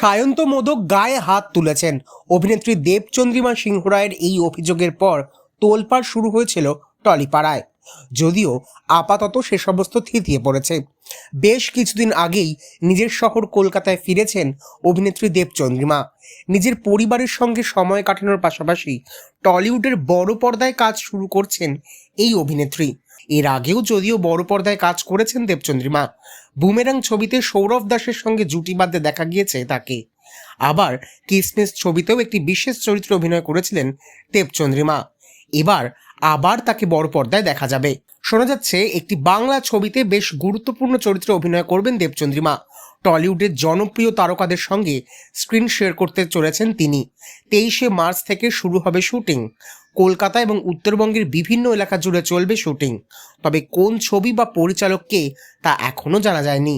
সায়ন্ত মোদক গায়ে হাত তুলেছেন। অভিনেত্রী দেবচন্দ্রিমা সিংহ রায়ের এই অভিযোগের পর তোলপাড় শুরু হয়েছিল টলিপাড়ায়। যদিও আপাতত সে সমস্ত থিতিয়ে পড়েছে। বেশ কিছুদিন আগেই নিজের শহর কলকাতায় ফিরেছেন অভিনেত্রী দেবচন্দ্রিমা। নিজের পরিবারের সঙ্গে সময় কাটানোর পাশাপাশি টলিউডের বড় পর্দায় কাজ শুরু করছেন এই অভিনেত্রী। এর আগেও যদিও বড় পর্দায় কাজ করেছেন দেবচন্দ্রিমা। বুমেরাং ছবিতে সৌরভ দাসের সঙ্গে জুটি বাঁধতে দেখা গিয়েছে তাকে। আবার কিসমিস ছবিতেও একটি বিশেষ চরিত্রে অভিনয় করেছিলেন দেবচন্দ্রিমা। এবার আবার তাকে বড় পর্দায় দেখা যাবে। শোনা যাচ্ছে একটি বাংলা ছবিতে বেশ গুরুত্বপূর্ণ চরিত্রে অভিনয় করবেন দেবচন্দ্রিমা। টলিউডের জনপ্রিয় তারকাদের সঙ্গে স্ক্রিন শেয়ার করতে চলেছেন তিনি। 23শে মার্চ থেকে শুরু হবে শুটিং। কলকাতা এবং উত্তরবঙ্গের বিভিন্ন এলাকা জুড়ে চলবে শুটিং। তবে কোন ছবি বা পরিচালক কে তা এখনও জানা যায়নি।